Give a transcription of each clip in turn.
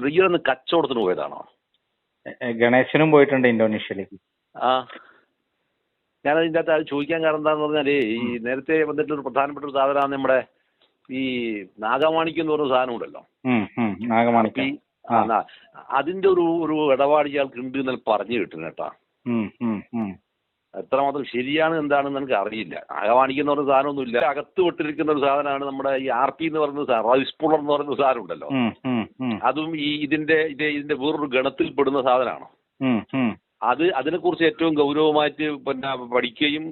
റിയലൊന്ന് കച്ചവടത്തിന് പോയതാണോ? ഗണേശനും പോയിട്ടുണ്ട് ഇന്തോനേഷ്യയിലേക്ക്. ആ, ഞാനതിൻ്റെ അകത്ത് അത് ചോദിക്കാൻ കാരണം എന്താണെന്ന് പറഞ്ഞാൽ ഈ നേരത്തെ വന്നിട്ടൊരു പ്രധാനപ്പെട്ട ഒരു സാധനമാണ് നമ്മുടെ ഈ നാഗമാണിക്യം എന്ന് പറയുന്ന സാധനം ഉണ്ടല്ലോ. നാഗമാണിക്യം. അതിന്റെ ഒരു ഇടപാട് ഇയാൾക്ക് ഉണ്ട് എന്ന് പറഞ്ഞു കിട്ടുന്നു കേട്ടാ. എത്രമാത്രം ശരിയാണ് എന്താണെന്ന് എനിക്ക് അറിയില്ല. നാഗമാണിക്യം എന്ന് പറയുന്ന സാധനമൊന്നുമില്ല, അകത്ത് വിട്ടിരിക്കുന്ന ഒരു സാധനമാണ് നമ്മുടെ ഈ RP എന്ന് പറയുന്ന സാധനം, റൈസ് പുള്ളർ എന്ന് പറയുന്ന സാധനം ഉണ്ടല്ലോ. അതും ഈ ഇതിന്റെ വേറൊരു ഗണത്തിൽ പെടുന്ന സാധനമാണ്. അതിനെക്കുറിച്ച് ഏറ്റവും ഗൗരവമായിട്ട് പഠിക്കുകയും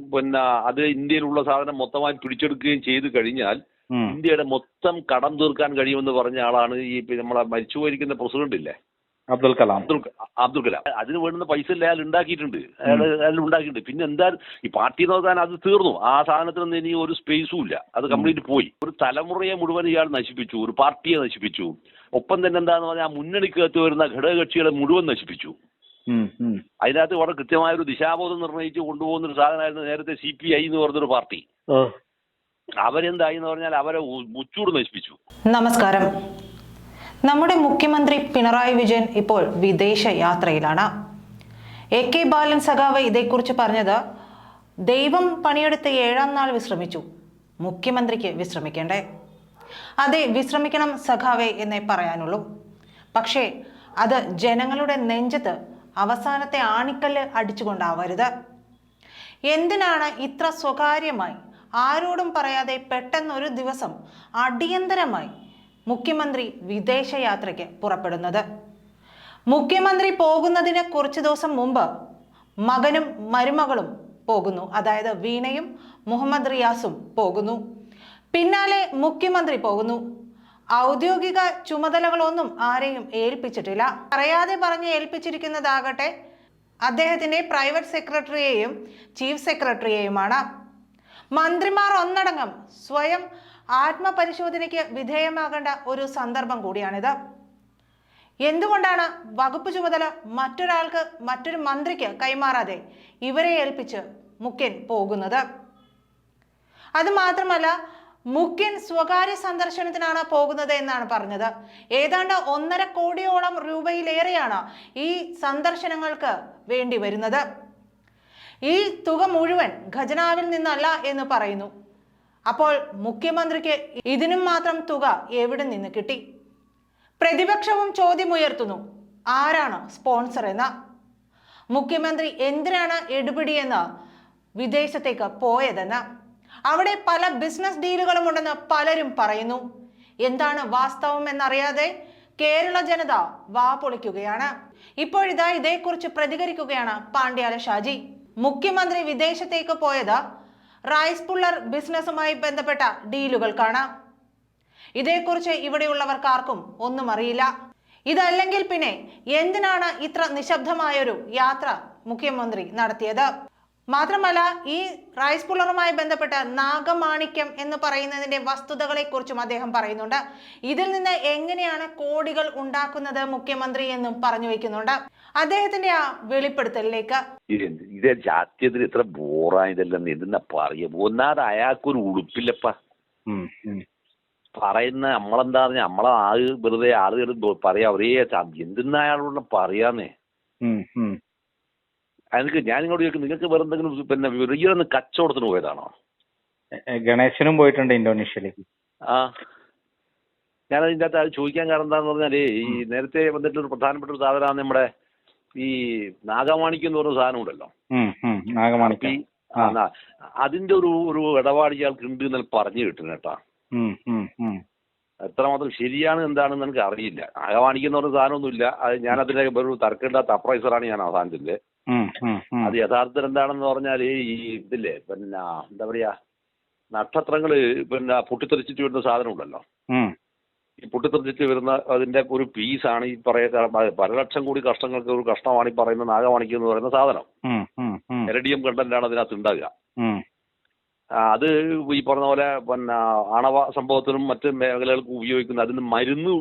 അത് ഇന്ത്യയിലുള്ള സാധനം മൊത്തമായി പിടിച്ചെടുക്കുകയും ചെയ്തു കഴിഞ്ഞാൽ ഇന്ത്യയുടെ മൊത്തം കടം തീർക്കാൻ കഴിയുമെന്ന് പറഞ്ഞ ആളാണ് ഈ നമ്മളെ മരിച്ചുപോയിരിക്കുന്ന പ്രസിഡന്റ് ഇല്ലേ, അബ്ദുൽ കലാം. അതിന് വേണ്ടുന്ന പൈസ അല്ല അയാൾ ഉണ്ടാക്കിയിട്ടുണ്ട്. അയാൾ ഉണ്ടാക്കിയിട്ടുണ്ട്. പിന്നെ എന്താ ഈ പാർട്ടി നോക്കാൻ അത് തീർന്നു. ആ സാധനത്തിനൊന്നും ഇനി ഒരു സ്പേസും ഇല്ല. അത് കംപ്ലീറ്റ് പോയി. ഒരു തലമുറയെ മുഴുവൻ ഇയാൾ നശിപ്പിച്ചു, ഒരു പാർട്ടിയെ നശിപ്പിച്ചു. ഒപ്പം തന്നെ എന്താന്ന് പറഞ്ഞാൽ ആ മുന്നണിക്കകത്ത് വരുന്ന ഘടകകക്ഷികളെ മുഴുവൻ നശിപ്പിച്ചു. അതിനകത്ത് വളരെ കൃത്യമായ ഒരു ദിശാബോധം നിർണ്ണയിച്ച് കൊണ്ടുപോകുന്ന ഒരു സാധനമായിരുന്നു നേരത്തെ CPI എന്ന് പറഞ്ഞൊരു പാർട്ടി. അവരെന്തായി എന്ന് പറഞ്ഞാൽ അവരെ മുച്ചൂട് നശിപ്പിച്ചു. നമസ്കാരം. നമ്മുടെ മുഖ്യമന്ത്രി പിണറായി വിജയൻ ഇപ്പോൾ വിദേശ യാത്രയിലാണ്. AK ബാലൻ സഖാവ് ഇതേക്കുറിച്ച് പറഞ്ഞത്, ദൈവം പണിയെടുത്ത് 7-ാം നാൾ വിശ്രമിച്ചു, മുഖ്യമന്ത്രിക്ക് വിശ്രമിക്കേണ്ടേ? അതെ, വിശ്രമിക്കണം സഖാവേ എന്നേ പറയാനുള്ളൂ. പക്ഷേ അത് ജനങ്ങളുടെ നെഞ്ചത്ത് അവസാനത്തെ ആണിക്കല്ല് അടിച്ചുകൊണ്ടാവരുത്. എന്തിനാണ് ഇത്ര സ്വകാര്യമായി ആരോടും പറയാതെ പെട്ടെന്നൊരു ദിവസം അടിയന്തരമായി മുഖ്യമന്ത്രി വിദേശയാത്രയ്ക്ക് പുറപ്പെടുന്നത്? മുഖ്യമന്ത്രി പോകുന്നതിന് കുറച്ച് ദിവസം മുമ്പ് മകനും മരുമകളും പോകുന്നു. അതായത് വീണയും മുഹമ്മദ് റിയാസും പോകുന്നു. പിന്നാലെ മുഖ്യമന്ത്രി പോകുന്നു. ഔദ്യോഗിക ചുമതലകളൊന്നും ആരെയും ഏൽപ്പിച്ചിട്ടില്ല. പറയാതെ പറഞ്ഞ് ഏൽപ്പിച്ചിരിക്കുന്നതാകട്ടെ അദ്ദേഹത്തിന്റെ പ്രൈവറ്റ് സെക്രട്ടറിയെയും ചീഫ് സെക്രട്ടറിയെയുമാണ്. മന്ത്രിമാർ ഒന്നടങ്കം സ്വയം ആത്മപരിശോധനയ്ക്ക് വിധേയമാകേണ്ട ഒരു സന്ദർഭം കൂടിയാണിത്. എന്തുകൊണ്ടാണ് വകുപ്പ് ചുമതല മറ്റൊരു മന്ത്രിക്ക് കൈമാറാതെ ഇവരെ ഏൽപ്പിച്ച് മുഖ്യൻ പോകുന്നത്? അത് മാത്രമല്ല, മുഖ്യൻ സ്വകാര്യ സന്ദർശനത്തിനാണ് പോകുന്നത് എന്നാണ് പറഞ്ഞത്. ഏതാണ്ട് 1.5 കോടിയോളം രൂപയിലേറെയാണ് ഈ സന്ദർശനങ്ങൾക്ക് വേണ്ടി വരുന്നത്. ഈ തുക മുഴുവൻ ഖജനാവിൽ നിന്നല്ല എന്ന് പറയുന്നു. അപ്പോൾ മുഖ്യമന്ത്രിക്ക് ഇതിനും മാത്രം തുക എവിടെ നിന്ന് കിട്ടി? പ്രതിപക്ഷവും ചോദ്യമുയർത്തുന്നു, ആരാണ് സ്പോൺസർ എന്ന്. മുഖ്യമന്ത്രി എന്തിനാണ് എടുപിടിയെന്ന് വിദേശത്തേക്ക് പോയതെന്ന്. അവിടെ പല ബിസിനസ് ഡീലുകളും ഉണ്ടെന്ന് പലരും പറയുന്നു. എന്താണ് വാസ്തവം എന്നറിയാതെ കേരള ജനത വാ പൊളിക്കുകയാണ്. ഇപ്പോഴിതാ ഇതേക്കുറിച്ച് പ്രതികരിക്കുകയാണ് പാണ്ഡ്യാല ഷാജി. മുഖ്യമന്ത്രി വിദേശത്തേക്ക് പോയത് റൈസ് പുള്ളർ ബിസിനസ്സുമായി ബന്ധപ്പെട്ട ഡീലുകൾക്കാണ്. ഇതേക്കുറിച്ച് ഇവിടെയുള്ളവർക്ക് ആർക്കും ഒന്നും അറിയില്ല. ഇതല്ലെങ്കിൽ പിന്നെ എന്തിനാണ് ഇത്ര നിശബ്ദമായൊരു യാത്ര മുഖ്യമന്ത്രി നടത്തിയത്? മാത്രമല്ല, ഈ റൈസ് പുള്ളറുമായി ബന്ധപ്പെട്ട നാഗമാണിക്യം എന്ന് പറയുന്നതിന്റെ വസ്തുതകളെ കുറിച്ചും അദ്ദേഹം പറയുന്നുണ്ട്. ഇതിൽ നിന്ന് എങ്ങനെയാണ് കോടികൾ ഉണ്ടാക്കുന്നത് മുഖ്യമന്ത്രി എന്നും പറഞ്ഞു വെക്കുന്നുണ്ട്. അദ്ദേഹത്തിന്റെ ആ വെളിപ്പെടുത്തലിലേക്ക് ഇത് ജാത്യത്തിന് ഇത്ര ബോറായതല്ലെന്ന് എന്തെന്നാ പറയാ. ഒന്നാമത് അയാൾക്കൊരു ഉടുപ്പില്ലപ്പ പറയുന്ന. നമ്മളെന്താ പറഞ്ഞാൽ നമ്മളെ വെറുതെ ആളുകൾ പറയാ, ഒരേ എന്തെന്നാ അയാളോട് പറയാന്നേ. എനിക്ക് ഞാനിങ്ങോട്ട് ചോദിക്കും, നിങ്ങൾക്ക് വേറെ എന്തെങ്കിലും റിയലൊന്ന് കച്ചവടത്തിന് പോയതാണോ? ഗണേശനും പോയിട്ടുണ്ട് ഇന്തോനേഷ്യയിലേക്ക്. ആ, ഞാനതിൻ്റെ അകത്ത് അത് ചോദിക്കാൻ കാരണം എന്താന്ന് പറഞ്ഞാൽ ഈ നേരത്തെ വന്നിട്ടൊരു പ്രധാനപ്പെട്ട ഒരു സാധനമാണ് നമ്മുടെ ഈ നാഗമാണിക്യം എന്ന് പറയുന്ന സാധനം ഉണ്ടല്ലോ. നാഗമാണിക്യം. അതിന്റെ ഒരു ഇടപാട് ഇയാൾക്ക് ഉണ്ട് എന്ന് പറഞ്ഞു കിട്ടുന്നു കേട്ടാ. എത്രമാത്രം ശരിയാണ് എന്താണെന്ന് എനിക്ക് അറിയില്ല. നാഗമാണിക്യം എന്ന് പറയുന്ന സാധനമൊന്നുമില്ല. അത് ഞാനതിന്റെ ഒരു തർക്കമില്ലാത്ത അപ്രൈസറാണ് ഞാൻ അവസാനത്തില്. അത് യഥാർത്ഥത്തിൽ എന്താണെന്ന് പറഞ്ഞാൽ ഈ ഇതില്ലേ എന്താ പറയാ, നക്ഷത്രങ്ങള് പൊട്ടിത്തെറിച്ചിട്ട് വരുന്ന സാധനം ഉണ്ടല്ലോ. ഈ പൊട്ടിത്തെറിച്ചിട്ട് വരുന്ന അതിന്റെ ഒരു പീസാണ് ഈ പല ലക്ഷം കോടി കഷ്ടങ്ങൾക്ക് ഒരു കഷ്ടമാണ് ഈ പറയുന്ന നാഗമാണിക്യം എന്ന് പറയുന്ന സാധനം. എരഡിയം കണ്ടന്റാണ് അതിനകത്ത് ഉണ്ടാകുക. അത് ഈ പറഞ്ഞ പോലെ ആണവ സംഭവത്തിനും മറ്റ് മേഖലകൾക്കും ഉപയോഗിക്കുന്ന, അതിന് മരുന്ന്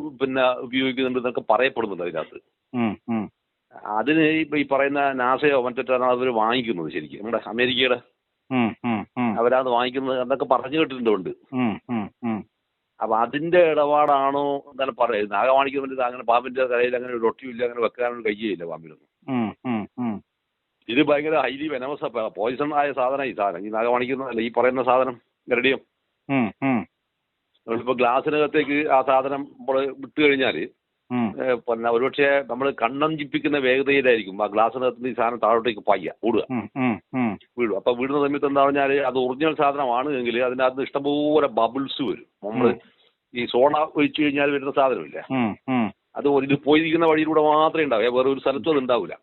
ഉപയോഗിക്കുന്നുണ്ട് എന്നൊക്കെ പറയപ്പെടുന്നുണ്ട് അതിനകത്ത്. അതിന് ഇപ്പൊ ഈ പറയുന്ന നാസയോ മറ്റാണ് അവർ വാങ്ങിക്കുന്നത്. ശരിക്കും നമ്മുടെ അമേരിക്കയുടെ അവരത് വാങ്ങിക്കുന്നത് എന്നൊക്കെ പറഞ്ഞു കേട്ടിട്ടുണ്ട്. അപ്പൊ അതിന്റെ ഇടപാടാണോ എന്നാലും പറയുന്നത്. നാഗവാണിക്ക് വേണ്ടി അങ്ങനെ പാമ്പിന്റെ തലയിൽ അങ്ങനെ ഒരു ഒട്ടിയില്ല, അങ്ങനെ വെക്കാനൊരു കയ്യില്ല പാമ്പിനൊന്നും. ഇത് ഭയങ്കര ഹൈലി വെനമസ് പോയിസൺ ആയ സാധനം ഈ സാധനം, ഈ നാഗവാണിക്കുന്നല്ല ഈ പറയുന്ന സാധനം ഗരടിയം. നമ്മളിപ്പോ ഗ്ലാസിനകത്തേക്ക് ആ സാധനം നമ്മൾ വിട്ട് കഴിഞ്ഞാൽ പിന്നെ ഒരുപക്ഷെ നമ്മൾ കണ്ണഞ്ചിപ്പിക്കുന്ന വേഗതയിലായിരിക്കും ആ ഗ്ലാസിനകത്ത് ഈ സാധനം താഴോട്ടേക്ക് കൂടുക വീഴും. അപ്പൊ വീടുന്ന സമയത്ത് എന്താ പറഞ്ഞാൽ അത് ഒറിജിനൽ സാധനമാണ് എങ്കിൽ അതിനകത്ത് ഇഷ്ടംപോലെ ബബിൾസ് വരും. നമ്മൾ ഈ സോഡ ഒഴിച്ചു കഴിഞ്ഞാൽ വരുന്ന സാധനമില്ല, അത് ഇത് പോയിരിക്കുന്ന വഴിയിലൂടെ മാത്രമേ ഉണ്ടാവൂ, വേറെ ഒരു സ്ഥലത്തും അത് ഉണ്ടാവില്ല.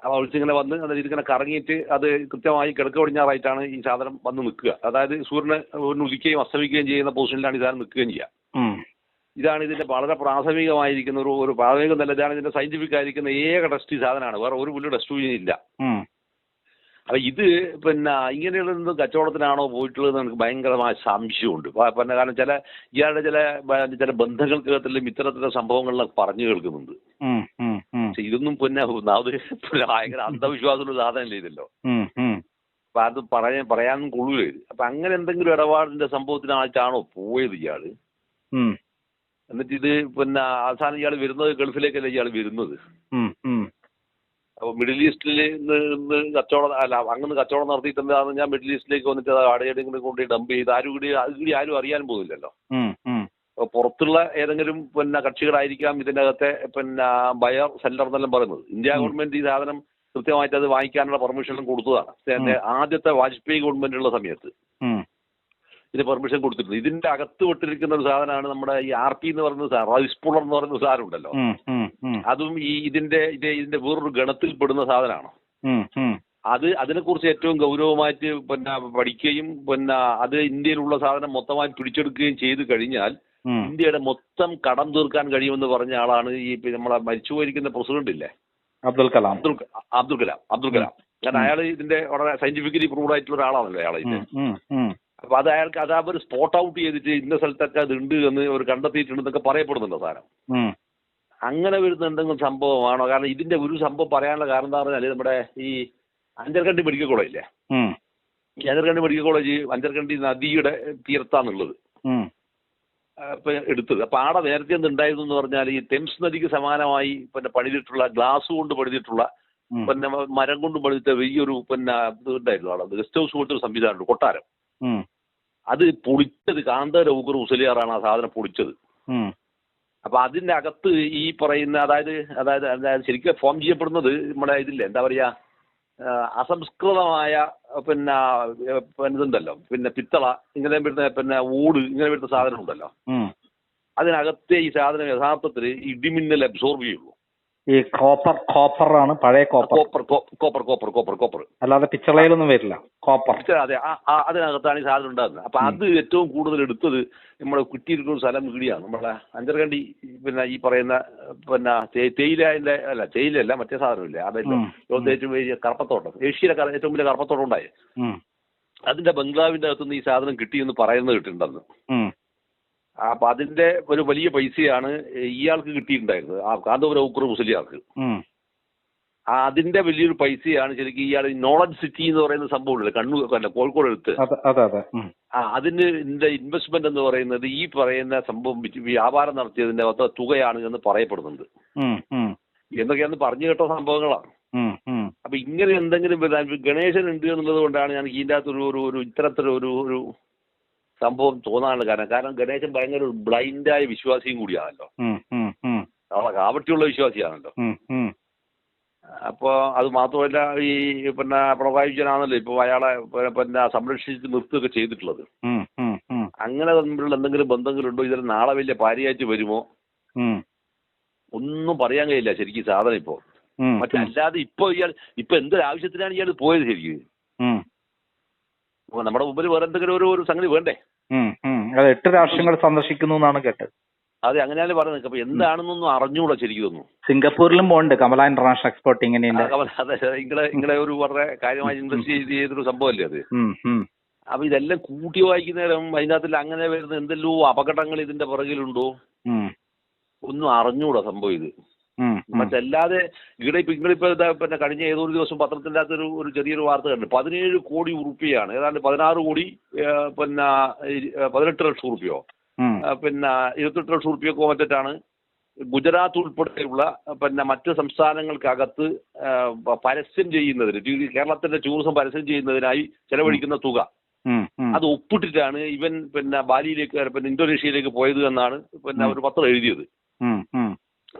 ആ ഒഴിച്ചിങ്ങനെ വന്ന് അതിൽ ഇതിങ്ങനെ കറങ്ങിയിട്ട് അത് കൃത്യമായി കിഴക്ക് പടിഞ്ഞാറായിട്ടാണ് ഈ സാധനം വന്ന് നിൽക്കുക. അതായത് സൂര്യനെ ഉദിക്കുകയും അസ്തമിക്കുകയും ചെയ്യുന്ന പൊസിഷനിലാണ് ഈ സാധനം നിൽക്കുകയും ചെയ്യുക. ഇതാണ് ഇതിന്റെ വളരെ പ്രാഥമികമായിരിക്കുന്ന ഒരു പ്രാഥമികം തന്നെ. ഇതാണ് ഇതിന്റെ സയന്റിഫിക് ആയിരിക്കുന്ന ഏക ടെസ്റ്റ് സാധനമാണ്, വേറെ ഒരു പുല്ല് ടെസ്റ്റ് ഇല്ല. അപ്പൊ ഇത് പിന്നെ ഇങ്ങനെയുള്ള കച്ചവടത്തിനാണോ പോയിട്ടുള്ളത് എനിക്ക് ഭയങ്കരമായ സംശയമുണ്ട്. പിന്നെ കാരണം ഇയാളുടെ ചില ബന്ധങ്ങൾക്കകത്തെല്ലാം ഇത്തരത്തിലുള്ള സംഭവങ്ങളിലൊക്കെ പറഞ്ഞു കേൾക്കുന്നുണ്ട്. പക്ഷെ ഇതൊന്നും പിന്നെ ഭയങ്കര അന്ധവിശ്വാസമുള്ള സാധനമല്ലേ ഇതല്ലോ. അപ്പൊ അത് പറയാനും കൊള്ളൂലേ. അപ്പൊ അങ്ങനെ എന്തെങ്കിലും ഇടപാടിന്റെ സംഭവത്തിനായിട്ടാണോ പോയത് ഇയാള്? എന്നിട്ട് ഇത് പിന്നെ അവസാനം ഇയാൾ വരുന്നത് ഗൾഫിലേക്കല്ലേ ഇയാൾ വരുന്നത്. അപ്പൊ മിഡിൽ ഈസ്റ്റിൽ നിന്ന് കച്ചവടം അങ്ങനെ കച്ചവടം നടത്തിയിട്ടെന്താന്ന് ഞാൻ മിഡിൽ ഈസ്റ്റിലേക്ക് വന്നിട്ട് ആടെങ്കിലും കൊണ്ട് ഡംപ് ചെയ്ത് അതുകൂടി ആരും അറിയാൻ പോകുന്നില്ലല്ലോ. പുറത്തുള്ള ഏതെങ്കിലും പിന്നെ കക്ഷികളായിരിക്കാം ഇതിനകത്തെ പിന്നെ ബയർ സെല്ലർ എന്നെല്ലാം പറയുന്നത്. ഇന്ത്യ ഗവൺമെന്റ് ഈ സാധനം കൃത്യമായിട്ട് അത് വാങ്ങിക്കാനുള്ള പെർമിഷനും കൊടുത്തതാണ്. ആദ്യത്തെ വാജ്പേയി ഗവൺമെന്റുള്ള സമയത്ത് ഇതിന് പെർമിഷൻ കൊടുത്തിട്ടുണ്ട്. ഇതിന്റെ അകത്ത് വിട്ടിരിക്കുന്ന ഒരു സാധനമാണ് നമ്മുടെ ഈ RP എന്ന് പറയുന്ന സാധനം, റൈസ് പുള്ളർ എന്ന് പറയുന്ന സാധനം ഉണ്ടല്ലോ. അതും ഇതിന്റെ വേറൊരു ഗണത്തിൽപ്പെടുന്ന സാധനമാണ്. അതിനെക്കുറിച്ച് ഏറ്റവും ഗൗരവമായിട്ട് പിന്നെ പഠിക്കുകയും പിന്നെ അത് ഇന്ത്യയിലുള്ള സാധനം മൊത്തമായി പിടിച്ചെടുക്കുകയും ചെയ്തു കഴിഞ്ഞാൽ ഇന്ത്യയുടെ മൊത്തം കടം തീർക്കാൻ കഴിയുമെന്ന് പറഞ്ഞ ആളാണ് ഈ നമ്മളെ മരിച്ചുപോയിരിക്കുന്ന പ്രസിഡന്റ് ഇല്ലേ, അബ്ദുൽ കലാം. കാരണം അയാൾ ഇതിന്റെ വളരെ സയന്റിഫിക്കലി പ്രൂവ്ഡ് ആയിട്ടുള്ള ഒരാളാണല്ലോ അയാൾ. അപ്പൊ അത് അയാൾക്ക് അത് അവർ സ്പോട്ട് ഔട്ട് ചെയ്തിട്ട് ഇന്ന സ്ഥലത്തൊക്കെ അത് ഉണ്ട് എന്ന് അവർ കണ്ടെത്തിയിട്ടുണ്ടെന്നൊക്കെ പറയപ്പെടുന്നുണ്ടോ സാധനം. അങ്ങനെ വരുന്ന എന്തെങ്കിലും സംഭവമാണോ? കാരണം ഇതിന്റെ ഒരു സംഭവം പറയാനുള്ള കാരണം എന്താ പറഞ്ഞാൽ നമ്മുടെ ഈ അഞ്ചർകണ്ടി മെഡിക്കൽ കോളേജില്ലേ, ഈ അഞ്ചർകണ്ടി മെഡിക്കൽ കോളേജ് അഞ്ചർകണ്ടി നദിയുടെ തീരത്താന്നുള്ളത് ഇപ്പൊ എടുത്തത്. അപ്പൊ ആടെ നേരത്തെ എന്തുണ്ടായിരുന്നു എന്ന് പറഞ്ഞാൽ ഈ തെംസ് നദിക്ക് സമാനമായി പിന്നെ പണിതിട്ടുള്ള ഗ്ലാസ് കൊണ്ട് പണിതിട്ടുള്ള പിന്നെ മരം കൊണ്ട് പണിതിട്ട വലിയൊരു പിന്നെ ഇത് ഉണ്ടായിരുന്നു അവിടെ, ഗസ്റ്റ് ഹൗസ് പോലത്തെ ഒരു സംവിധാനമുണ്ട്, കൊട്ടാരം. അത് പൊളിച്ചത് കാന്തര ഊക്കർ ഉസലിയാറാണ് ആ സാധനം പൊളിച്ചത്. അപ്പൊ അതിന്റെ അകത്ത് ഈ പറയുന്ന അതായത് ശരിക്കും ഫോം ചെയ്യപ്പെടുന്നത് നമ്മുടെ ഇതില്ലേ എന്താ പറയാ അസംസ്കൃതമായ പിന്നെ ഇതുണ്ടല്ലോ, പിന്നെ പിത്തള ഇങ്ങനെ വരുന്ന പിന്നെ ഓട് ഇങ്ങനെ വരുന്ന സാധനം ഉണ്ടല്ലോ, അതിനകത്തെ ഈ സാധനം യഥാർത്ഥത്തിൽ ഇടിമിന്നൽ അബ്സോർബ് ചെയ്യുള്ളൂ. ഈ കോപ്പർ ആണ്, പഴയ കോപ്പർ അല്ലാതെ പിച്ചളയിലൊന്നും വരില്ല, കോപ്പർ. അതെ, അതിനകത്താണ് ഈ സാധനം ഉണ്ടാകുന്നത്. അപ്പൊ അത് ഏറ്റവും കൂടുതൽ എടുത്തത് നമ്മളെ കിട്ടിയിരിക്കുന്ന സ്ഥലം ഇടിയാണ്, നമ്മളെ അഞ്ചർകണ്ടി. പിന്നെ ഈ പറയുന്ന പിന്നെ തേയിലയല്ല മറ്റേ സാധനമില്ലേ, അതെല്ലാം ഏറ്റവും വലിയ കറുപ്പത്തോട്ടം, ഏഷ്യയിലെ ഏറ്റവും വലിയ കറുപ്പത്തോട്ടം ഉണ്ടായി. അതിന്റെ ബംഗ്ലാവിന്റെ അകത്തുനിന്ന് ഈ സാധനം കിട്ടിയെന്ന് പറയുന്നത് കിട്ടിയിട്ടുണ്ടെന്ന്. അപ്പൊ അതിന്റെ ഒരു വലിയ പൈസയാണ് ഇയാൾക്ക് കിട്ടിയിട്ടുണ്ടായിരുന്നത്, ആ കാന്തപുരം ഊക്കർ മുസ്ലിയാർക്ക്. അതിന്റെ വലിയൊരു പൈസയാണ് ശരിക്കും ഇയാൾ നോളജ് സിറ്റി എന്ന് പറയുന്ന സംഭവമില്ല കണ്ണൂർ കോഴിക്കോട് എടുത്ത് അതിന് ഇതിന്റെ ഇൻവെസ്റ്റ്മെന്റ് എന്ന് പറയുന്നത് ഈ പറയുന്ന സംഭവം വ്യാപാരം നടത്തിയതിന്റെ തുകയാണ് എന്ന് പറയപ്പെടുന്നുണ്ട്. എന്തൊക്കെയാന്ന് പറഞ്ഞു കേട്ട സംഭവങ്ങളാണ്. അപ്പൊ ഇങ്ങനെ എന്തെങ്കിലും ഗണേശൻ ഉണ്ട് എന്നുള്ളത് കൊണ്ടാണ് ഞാൻ ഇതിൻ്റെ അകത്തൊരു ഇത്തരത്തിലൊരു സംഭവം തോന്നാനുള്ള കാരണം ഗണേശൻ ഭയങ്കര ഒരു ബ്ലൈൻഡായ വിശ്വാസിയും കൂടിയാണല്ലോ, അവളെ കാവട്ടിയുള്ള വിശ്വാസിയാണല്ലോ. അപ്പൊ അത് മാത്രമല്ല ഈ പിന്നെ പിണറായി വിജയനാണല്ലോ ഇപ്പൊ അയാളെ പിന്നെ സംരക്ഷിച്ച് നിർത്തുകയൊക്കെ ചെയ്തിട്ടുള്ളത്. അങ്ങനെ തമ്മിലുള്ള എന്തെങ്കിലും ബന്ധങ്ങളുണ്ടോ, ഇതിൽ നാളെ വലിയ ഭാര്യയായിട്ട് വരുമോ ഒന്നും പറയാൻ കഴിയില്ല ശരിക്കും സാധനം ഇപ്പോ. മറ്റല്ലാതെ ഇപ്പൊ എന്തൊരാവശ്യത്തിനാണ് ഇയാൾ പോയത് ശരിക്കും? നമ്മുടെ മുമ്പിൽ വേറെ എന്തെങ്കിലും ഒരു സംഗതി വേണ്ടേ? 8 രാഷ്ട്രങ്ങൾ സന്ദർശിക്കുന്നു എന്നാണ് കേട്ടത്. അതെ, അങ്ങനെയാണ് പറയുന്നത്. അപ്പൊ എന്താണെന്നൊന്നും അറിഞ്ഞുകൂടാ ശരിക്കും. സിംഗപ്പൂരിലും പോകുന്നുണ്ട് കമല ഇന്റർനാഷണൽ എക്സ്പോർട്ടിംഗ്. അതെ, ഇങ്ങളെ ഒരു വളരെ കാര്യമായി ഇൻഡസ്ട്രി ചെയ്തൊരു സംഭവമല്ലേ അത്. അപ്പൊ ഇതെല്ലാം കൂട്ടി വായിക്കുന്നേരം അതിനകത്തിൽ അങ്ങനെ വരുന്ന എന്തെല്ലോ അപകടങ്ങൾ ഇതിന്റെ പുറകിലുണ്ടോ ഒന്നും അറിഞ്ഞുകൂടാ സംഭവം ഇത്. മറ്റല്ലാതെ നിങ്ങളിപ്പോ പിന്നെ കഴിഞ്ഞ ഏതൊരു ദിവസം പത്രത്തിൻ്റെ അകത്തൊരു ചെറിയൊരു വാർത്ത കണ്ടു. 17 കോടി ഉറുപ്പിയാണ്, ഏതാണ്ട് 16 കോടി പിന്നെ 18 ലക്ഷം ഉറുപ്പിയോ പിന്നെ 28 ലക്ഷം റുപ്യക്കോ മറ്റാണ് ഗുജറാത്ത് ഉൾപ്പെടെയുള്ള പിന്നെ മറ്റ് സംസ്ഥാനങ്ങൾക്കകത്ത് പരസ്യം ചെയ്യുന്നതിന്, കേരളത്തിന്റെ ടൂറിസം പരസ്യം ചെയ്യുന്നതിനായി ചെലവഴിക്കുന്ന തുക അത് ഒപ്പിട്ടിട്ടാണ് ഇവൻ പിന്നെ ബാലിയിലേക്ക് പിന്നെ ഇന്തോനേഷ്യയിലേക്ക് പോയത് എന്നാണ് പിന്നെ ഒരു പത്രം എഴുതിയത്.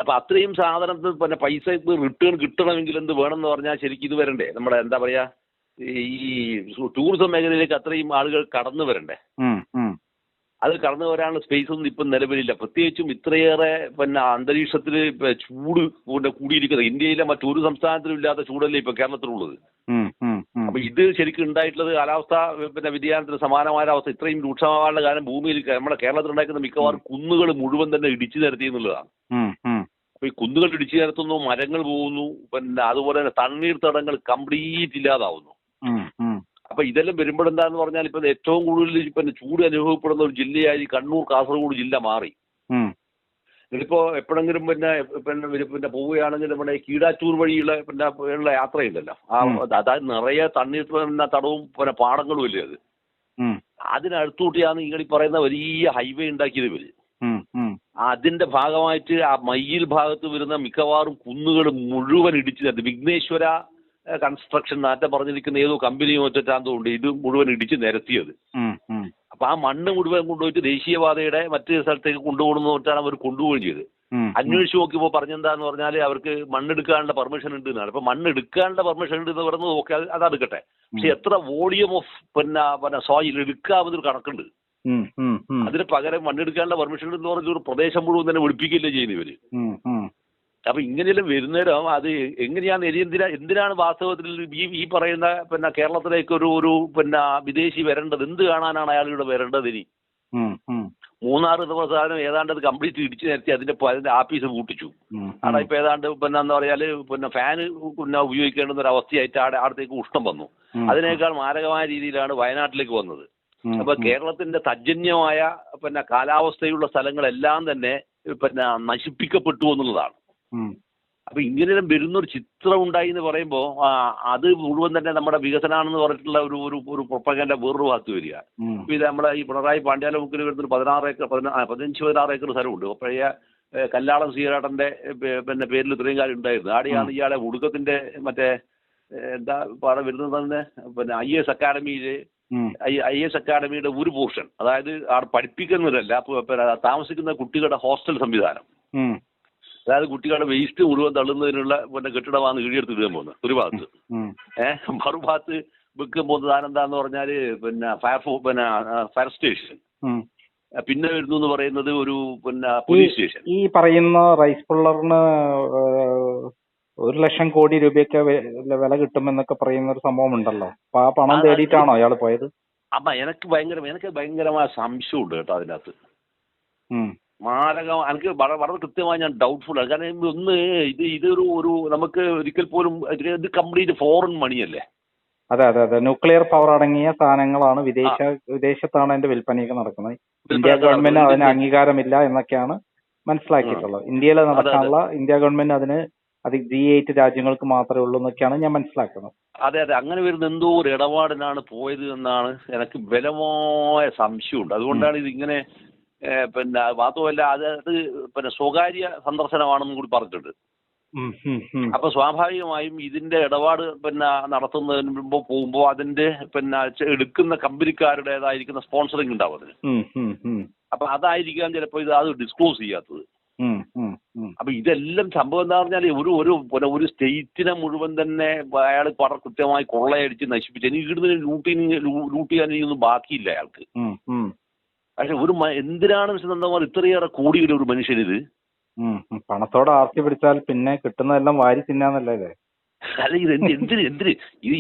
അപ്പൊ അത്രയും സാധനത്തിന് പിന്നെ പൈസ റിട്ടേൺ കിട്ടണമെങ്കിൽ എന്ത് വേണമെന്ന് പറഞ്ഞാൽ ശരിക്കും ഇത് വരണ്ടേ, നമ്മുടെ എന്താ പറയാ ഈ ടൂറിസം മേഖലയിലേക്ക് അത്രയും ആളുകൾ കടന്നു വരണ്ടേ. അത് കടന്നു വരാനുള്ള സ്പേസ് ഒന്നും ഇപ്പം നിലവിലില്ല. പ്രത്യേകിച്ചും ഇത്രയേറെ പിന്നെ അന്തരീക്ഷത്തിൽ ചൂട് പിന്നെ കൂടിയിരിക്കുന്നത് ഇന്ത്യയിലെ മറ്റൊരു സംസ്ഥാനത്തിലും ഇല്ലാത്ത ചൂടല്ലേ ഇപ്പൊ കേരളത്തിലുള്ളത്. അപ്പൊ ഇത് ശരിക്കും ഉണ്ടായിട്ടുള്ളത് കാലാവസ്ഥ പിന്നെ വ്യതിയാനത്തിന് സമാനമായ അവസ്ഥ ഇത്രയും രൂക്ഷമാകാനുള്ള കാരണം ഭൂമിയിൽ നമ്മുടെ കേരളത്തിൽ ഉണ്ടാക്കുന്ന മിക്കവാറും കുന്നുകൾ മുഴുവൻ തന്നെ ഇടിച്ചു നിരത്തി എന്നുള്ളതാണ്. അപ്പൊ ഈ കുന്നുകൾ ഇടിച്ചു നിരത്തുന്നു, മരങ്ങൾ പോകുന്നു, പിന്നെ അതുപോലെ തന്നെ തണ്ണീർത്തടങ്ങൾ കംപ്ലീറ്റ് ഇല്ലാതാവുന്നു. അപ്പൊ ഇതെല്ലാം വരുമ്പോഴെന്താന്ന് പറഞ്ഞാൽ ഇപ്പൊ ഏറ്റവും കൂടുതൽ പിന്നെ ചൂട് അനുഭവപ്പെടുന്ന ഒരു ജില്ലയായി കണ്ണൂർ കാസർഗോഡ് ജില്ല മാറി. ഇതിപ്പോ എപ്പോഴെങ്കിലും പിന്നെ പോവുകയാണെങ്കിൽ നമ്മുടെ കീടാറ്റൂർ വഴിയുള്ള പിന്നെ യാത്രയുണ്ടല്ലോ, അതായത് നിറയെ തണ്ണീർത്തടവും പിന്നെ പാടങ്ങളും അല്ലേ അത്. അതിനടുത്തൂട്ടിയാണ് നിങ്ങൾ ഈ പറയുന്ന വലിയ ഹൈവേ ഉണ്ടാക്കിയത് ഇവര്. അതിന്റെ ഭാഗമായിട്ട് ആ മയ്യിൽ ഭാഗത്ത് വരുന്ന മിക്കവാറും കുന്നുകൾ മുഴുവൻ ഇടിച്ചു വിഘ്നേശ്വര കൺസ്ട്രക്ഷൻ നാട്ടെ പറഞ്ഞിരിക്കുന്ന ഏതോ കമ്പനി മറ്റാന്തോണ്ട് ഇത് മുഴുവൻ ഇടിച്ച് നിരത്തിയത്. അപ്പൊ ആ മണ്ണ് മുഴുവൻ കൊണ്ടുപോയിട്ട് ദേശീയപാതയുടെ മറ്റു സ്ഥലത്തേക്ക് കൊണ്ടുപോകുന്ന തൊട്ടാണ് അവർ കൊണ്ടുപോവുകയും ചെയ്ത്. അന്വേഷിച്ച് നോക്കിയപ്പോൾ പറഞ്ഞെന്താന്ന് പറഞ്ഞാൽ അവർക്ക് മണ്ണെടുക്കാനുള്ള പെർമിഷൻ ഉണ്ട് എന്നാണ്. അപ്പൊ മണ്ണെടുക്കാനുള്ള പെർമിഷൻ ഉണ്ട് എന്ന് പറയുന്നത് ഓക്കെ, അതെടുക്കട്ടെ. പക്ഷെ എത്ര വോളിയം ഓഫ് പിന്നെ സോയിൽ എടുക്കാവുന്നൊരു കണക്കുണ്ട്. അതിന് പകരം മണ്ണെടുക്കാനുള്ള പെർമിഷൻ എന്ന് പറഞ്ഞ ഒരു പ്രദേശം മുഴുവൻ തന്നെ ഒഴിപ്പിക്കില്ലേ ചെയ്യുന്ന ഇവര്. അപ്പൊ ഇങ്ങനെയെല്ലാം വരുന്നേരം അത് എങ്ങനെയാണ് എന്തിനാണ് വാസ്തവത്തിൽ ഈ പറയുന്ന പിന്നെ കേരളത്തിലേക്ക് ഒരു പിന്നെ വിദേശി വരേണ്ടത്? എന്ത് കാണാനാണ് അയാളുടെ വരേണ്ടത്? ഇനി 3-6 ദിവസം ഏതാണ്ട് അത് കംപ്ലീറ്റ് ഇടിച്ചു നിരത്തി അതിന്റെ ആഫീസ് പൂട്ടിച്ചു. അവിടെ ഇപ്പൊ ഏതാണ്ട് പിന്നെ എന്താ പറയാല് പിന്നെ ഫാന് പിന്നെ ഉപയോഗിക്കേണ്ടുന്ന ഒരു അവസ്ഥയായിട്ട് അവിടത്തേക്ക് ഉഷ്ണം വന്നു. അതിനേക്കാൾ മാരകമായ രീതിയിലാണ് വയനാട്ടിലേക്ക് വന്നത്. അപ്പൊ കേരളത്തിന്റെ തജ്ജന്യമായ പിന്നെ കാലാവസ്ഥയുള്ള സ്ഥലങ്ങളെല്ലാം തന്നെ പിന്നെ നശിപ്പിക്കപ്പെട്ടു എന്നുള്ളതാണ്. അപ്പൊ ഇങ്ങനെ വരുന്നൊരു ചിത്രം ഉണ്ടായി എന്ന് പറയുമ്പോൾ അത് മുഴുവൻ തന്നെ നമ്മുടെ വികസനമാണെന്ന് പറഞ്ഞിട്ടുള്ള ഒരു പ്രൊപ്പഗൻഡ വേറൊരു ഭാഗത്ത് വരിക. ഇത് നമ്മുടെ ഈ പിണറായി പാണ്ഡ്യാലമുക്കിന് വരുന്നൊരു 15-16 ഏക്കർ സ്ഥലമുണ്ട്. പഴയ കല്ലാളം സീരാട്ടന്റെ പിന്നെ പേരിൽ ഇത്രയും കാര്യം ഉണ്ടായിരുന്നു. ആടെയാണ് ഇയാളെ ഒടുക്കത്തിന്റെ മറ്റേ എന്താ പാട വരുന്നത് തന്നെ പിന്നെ IAS അക്കാഡമിയില് IAS അക്കാഡമിയുടെ ഒരു പോർഷൻ, അതായത് അവിടെ പഠിപ്പിക്കുന്നതല്ല താമസിക്കുന്ന കുട്ടികളുടെ ഹോസ്റ്റൽ സംവിധാനം, അതായത് കുട്ടികളുടെ വേസ്റ്റ് മുഴുവൻ തള്ളുന്നതിനുള്ള പിന്നെ കെട്ടിടമാണ് ഈടിയെടുത്ത് ഇടാൻ പോകുന്നത് ഒരു ഭാഗത്ത്. മറുഭാഗത്ത് വെക്കാൻ പോകുന്ന സാധനം എന്താന്ന് പറഞ്ഞാല് പിന്നെ ഫയർ സ്റ്റേഷൻ, പിന്നെ വരുന്നു എന്ന് പറയുന്നത് ഒരു പിന്നെ പോലീസ് സ്റ്റേഷൻ. ഈ പറയുന്ന റൈസ് പുള്ളറിന് 1 ലക്ഷം കോടി രൂപയൊക്കെ വില കിട്ടുമെന്നൊക്കെ പറയുന്ന ഒരു സംഭവം ഉണ്ടല്ലോ. അപ്പൊ ആ പണം തേടിയിട്ടാണോ അയാൾ പോയത്? അമ്മ എനിക്ക് ഭയങ്കരമായ സംശയമുണ്ട് കേട്ടോ അതിനകത്ത്. മാരകം എനിക്ക് വളരെ കൃത്യമായി ഞാൻ ഡൗട്ട്ഫുൾ ആണ്. കാരണം ഒന്ന് ഇതൊരു നമുക്ക് ഒരിക്കൽ പോലും ഇത് കംപ്ലീറ്റ് ഫോറിൻ മണിയല്ലേ. അതെ ന്യൂക്ലിയർ പവർ അടങ്ങിയ സാധനങ്ങളാണ് വിദേശത്താണ് അതിന്റെ വിൽപ്പനയൊക്കെ നടക്കുന്നത്. ഇന്ത്യ ഗവൺമെന്റ് അതിന് അംഗീകാരമില്ല എന്നൊക്കെയാണ് മനസ്സിലാക്കിയിട്ടുള്ളത്. ഇന്ത്യയിൽ നടക്കാനുള്ള ഇന്ത്യ ഗവൺമെന്റ് അതിന് G8 രാജ്യങ്ങൾക്ക് മാത്രമേ ഉള്ളൂ എന്നൊക്കെയാണ് ഞാൻ മനസ്സിലാക്കുന്നത്. അതെ അങ്ങനെ വരുന്ന എന്തോ ഒരു ഇടപാടിനാണ് പോയത് എന്നാണ് എനിക്ക് ബലമായ സംശയമുണ്ട്. അതുകൊണ്ടാണ് ഇതിങ്ങനെ പിന്നെ മാത്രമല്ല അത് പിന്നെ സ്വകാര്യ സന്ദർശനമാണെന്നും കൂടി പറഞ്ഞിട്ടുണ്ട്. അപ്പൊ സ്വാഭാവികമായും ഇതിന്റെ ഇടപാട് പിന്നെ നടത്തുന്നതിന് മുമ്പ് പോകുമ്പോൾ അതിന്റെ പിന്നെ എടുക്കുന്ന കമ്പനിക്കാരുടേതായിരിക്കുന്ന സ്പോൺസറിങ് ഉണ്ടാവും അതിന്. അപ്പൊ അതായിരിക്കാം ചിലപ്പോൾ അത് ഡിസ്ക്ലോസ് ചെയ്യാത്തത്. അപ്പൊ ഇതെല്ലാം സംഭവം എന്താ പറഞ്ഞാൽ ഒരു സ്റ്റേറ്റിനെ മുഴുവൻ തന്നെ അയാൾ വളരെ കൃത്യമായി കൊള്ളയടിച്ച് നശിപ്പിച്ചു. ഇനി ഇവിടുന്ന് ലൂട്ട് ചെയ്യാനൊന്നും ബാക്കിയില്ല അയാൾക്ക്. പക്ഷെ എന്തിനാണ് സ്വന്തം ഇത്രയേറെ കോടിയുടെ ഒരു മനുഷ്യനിത്? പണത്തോടെ ആർത്തി പിടിച്ചാൽ പിന്നെ കിട്ടുന്നതെല്ലാം വാരി തിന്നാന്നല്ലേ? അല്ല എന്തിന്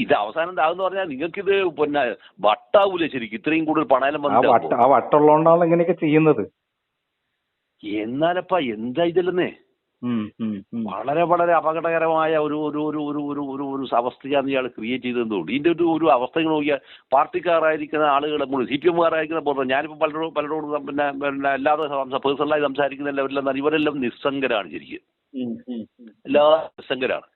ഇത് അവസാനം എന്താന്ന് പറഞ്ഞാൽ നിങ്ങൾക്കിത് പിന്നെ വട്ടാവൂലേ ശരിക്കും? ഇത്രയും കൂടുതൽ പണമെല്ലാം വന്നിട്ട് ആ വട്ടുള്ളതുകൊണ്ടാണ് ഇങ്ങനെയൊക്കെ ചെയ്യുന്നത്. എന്നാലപ്പാ എന്താ ഇതല്ലെന്നേ വളരെ വളരെ അപകടകരമായ ഒരു അവസ്ഥയാണ് ഇയാൾ ക്രിയേറ്റ് ചെയ്തതുകൊണ്ട്. ഇതിന്റെ ഒരു അവസ്ഥകൾ നോക്കിയാൽ പാർട്ടിക്കാരായിരിക്കുന്ന ആളുകൾ CPM-കാരായിരിക്കുന്ന ഞാനിപ്പോൾ പലരോടും പിന്നെ അല്ലാതെ പേഴ്സണലായി സംസാരിക്കുന്ന ഇവരെല്ലാം നിസ്സംഗരാണ് ശരിക്കും. എല്ലാവരും നിസ്സംഗരാണ്.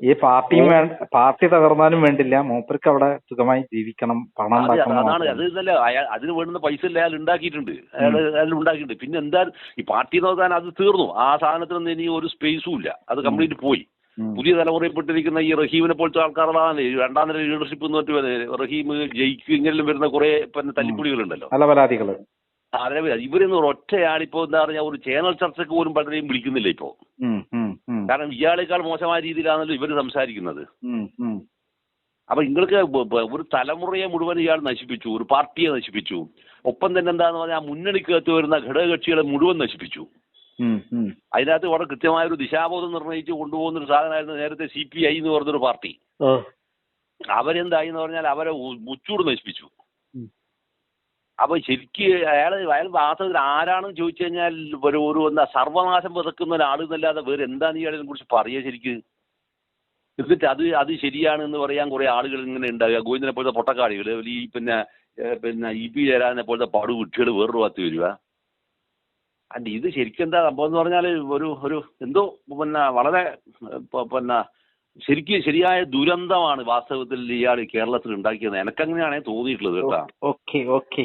ഈ പാർട്ടി തകർന്നാലും വേണ്ടില്ല, മൂപ്പർക്ക് അവിടെ സുഖമായി ജീവിക്കണം, പണം അതാണ്. അത് ഇതല്ല, അതിന് വേണ്ടുന്ന പൈസ അല്ല അയാൾ ഉണ്ടാക്കിയിട്ടുണ്ട്, അയാൾ ഉണ്ടാക്കിയിട്ടുണ്ട്. പിന്നെ എന്താ ഈ പാർട്ടി നോക്കാൻ അത് തീർന്നു. ആ സാധനത്തിനൊന്നും ഇനി ഒരു സ്പേസും ഇല്ല, അത് കംപ്ലീറ്റ് പോയി. പുതിയ തലമുറയിൽപ്പെട്ടിരിക്കുന്ന ഈ റഹീമിനെ പോലത്തെ ആൾക്കാരാണ് രണ്ടാം നില ലീഡർഷിപ്പ് എന്ന് പറഞ്ഞിട്ട് റഹീം ജയിക്കും ഇങ്ങനെയും വരുന്ന കുറെ തല്ലിപ്പൊളികളുണ്ടല്ലോ, അലവലാദികള്. അതെ, ഇവരൊന്നും ഒറ്റയാളിപ്പോ എന്താ പറഞ്ഞാൽ ഒരു ചാനൽ ചർച്ചക്ക് പോലും പലരെയും വിളിക്കുന്നില്ല ഇപ്പോ. കാരണം ഇയാളേക്കാൾ മോശമായ രീതിയിലാണല്ലോ ഇവര് സംസാരിക്കുന്നത്. അപ്പൊ നിങ്ങൾക്ക് ഒരു തലമുറയെ മുഴുവൻ ഇയാൾ നശിപ്പിച്ചു, ഒരു പാർട്ടിയെ നശിപ്പിച്ചു. ഒപ്പം തന്നെ എന്താന്ന് പറഞ്ഞാൽ ആ മുന്നണിക്കകത്ത് വരുന്ന ഘടകകക്ഷികളെ മുഴുവൻ നശിപ്പിച്ചു. അതിനകത്ത് വളരെ കൃത്യമായ ഒരു ദിശാബോധം നിർണ്ണയിച്ച് കൊണ്ടുപോകുന്ന ഒരു സാധനമായിരുന്നു നേരത്തെ CPI എന്ന് പറഞ്ഞൊരു പാർട്ടി. അവരെന്തായി എന്ന് പറഞ്ഞാൽ അവരെ മുച്ചൂട് നശിപ്പിച്ചു. അപ്പൊ ശരിക്ക് അയാൾ വാസ്തവത്തിൽ ആരാണെന്ന് ചോദിച്ചു കഴിഞ്ഞാൽ ഒരു എന്താ സർവനാശം വിതക്കുന്ന ഒരാളെന്നല്ലാതെ വേറെ എന്താണ് ഇയാളെ കുറിച്ച് പറയുക ശരിക്ക്. എന്നിട്ട് അത് ശരിയാണെന്ന് പറയാൻ കുറെ ആളുകൾ ഇങ്ങനെ ഉണ്ടാകുക. ഗോവിന്ദനെ പോലത്തെ പൊട്ടക്കാളികൾ, ഈ പിന്നെ EP ജയരാജനെ പോലത്തെ പടുകുട്ടികൾ വേറൊരു ഭാഗത്ത് വരിക. അല്ല, ഇത് ശരിക്കും എന്താ സംഭവം എന്ന് പറഞ്ഞാൽ ഒരു എന്തോ വളരെ ശരിയായ ദുരന്തമാണ് വാസ്തവത്തിൽ ഇയാൾ കേരളത്തിൽ ഉണ്ടാക്കിയത്. എനക്കങ്ങനെയാണേ തോന്നിയിട്ടുള്ളത് കേട്ടോ. ഓക്കെ.